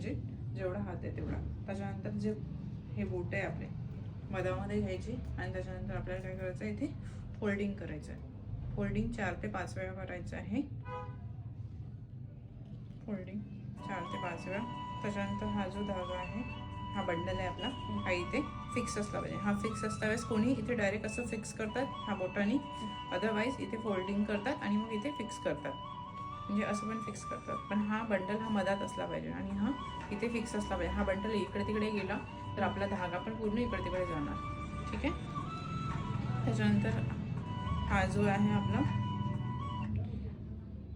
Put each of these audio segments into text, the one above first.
जेवढा हात आहे तेवढा. त्याच्यानंतर जे हे बोट आहे आपले मधामध्ये घ्यायची आणि त्याच्यानंतर आपल्याला काय करायचं आहे, इथे फोल्डिंग करायचं आहे. फोल्डिंग 4 ते 5 वेळा करायचं आहे. फोल्डिंग 4 ते 5 वेळा. त्याच्यानंतर हा जो धागा आहे, हा बंडल आहे आपला, हा इथे फिक्स असला पाहिजे. हा फिक्स असता वेळेस कोणी इथे डायरेक्ट असं फिक्स करतात हा बोटाने, अदरवाईज इथे फोल्डिंग करतात आणि मग इथे फिक्स करतात, म्हणजे असं पण फिक्स करतात. पण हा बंडल हा मधात असला पाहिजे आणि हा इथे फिक्स असला पाहिजे. हा बंडल इकडे तिकडे गेला तर आपला धागा पण पूर्ण इकडे तिकडे जाणार. ठीक आहे. त्याच्यानंतर हा जो आहे आपला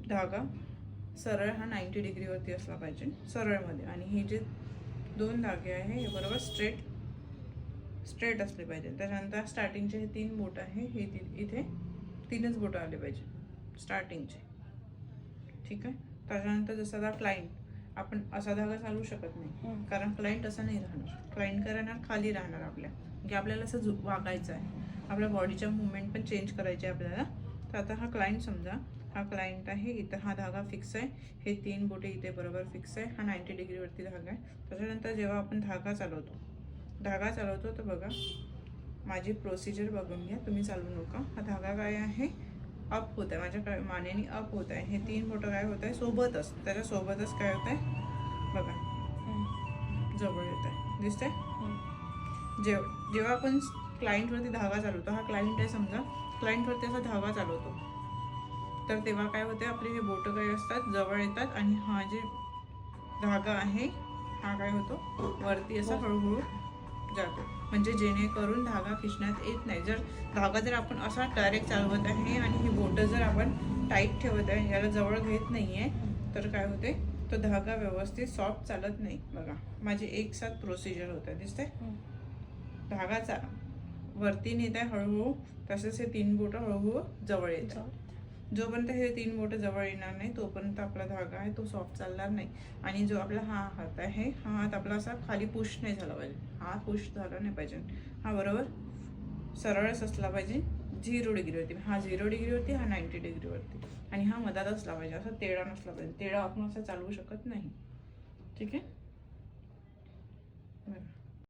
धागा सरळ हा 90 डिग्रीवरती असला पाहिजे, सरळमध्ये. आणि हे जे 2 धागे आहे हे बरोबर स्ट्रेट असले पाहिजे. त्याच्यानंतर स्टार्टिंगचे हे 3 बोट आहे, हे इथे 3च बोटं आले पाहिजे स्टार्टिंगचे. ठीक आहे. त्याच्यानंतर जसं आता क्लाइंट आपण असा धागा चालू शकत नाही, कारण क्लाइंट असा नाही राहणार. क्लाइंट काय राहणार, खाली राहणार आपल्या, म्हणजे आपल्याला असं वागायचं आहे, आपल्या बॉडीच्या मुवमेंट पण चेंज करायचे आपल्याला. तर आता हा क्लाइंट समजा, हा क्लाइंट आहे, इथं हा धागा फिक्स आहे, हे 3 बोटे इथे बरोबर फिक्स आहे, हा 90 डिग्रीवरती धागा आहे. त्याच्यानंतर जेव्हा आपण धागा चालवतो तर बघा माझी प्रोसिजर बघून घ्या, तुम्ही चालवू नका. हा धागा काय आहे, अप होत आहे, माझ्या मानेने अप होत आहे. हे 3 बोटं काय होत आहे, सोबतच, त्याच्यासोबतच काय होत आहे बघा, जवळ येत आहे, दिसतंय. जेव्हा आपण क्लायंटवरती धागा चालवतो, हा क्लायंट आहे समजा, क्लायंटवरती असा धागा चालवतो, तर तेव्हा काय होते, आपले हे बोटं काय असतात, जवळ येतात आणि हा जे धागा आहे हा काय होतो, वरती असा हळूहळू जातो, म्हणजे जेणेकरून धागा खिचण्यात येत नाही. जर आपण असा डायरेक्ट चालवत आहे आणि ही बोटं जर आपण टाईट ठेवत आहे, याला जवळ घेत नाहीये, तर काय होते, तो धागा व्यवस्थित सॉफ्ट चालत नाही. बघा माझी एक साथ प्रोसिजर होते, दिसते. धागा वरती नेत आहे हळूहळू, तसेच हे 3 बोटं हळूहळू जवळ येत आहे. जोपर्यंत हे 3 बोटं जवळ येणार नाही तोपर्यंत आपला धागा आहे तो सॉफ्ट चालणार नाही. आणि जो आपला हा हात आहे, हा हात आपला असा खाली पुश नाही झाला पाहिजे, हा पुश झाला नाही पाहिजे, हा बरोबर सरळच असला पाहिजे 0 डिग्रीवरती. हा 0 डिग्रीवरती, हा 90 डिग्रीवरती, आणि हा मधात असला पाहिजे, असा तेढा नसला पाहिजे. तेढा आपण असं चालवू शकत नाही. ठीक आहे.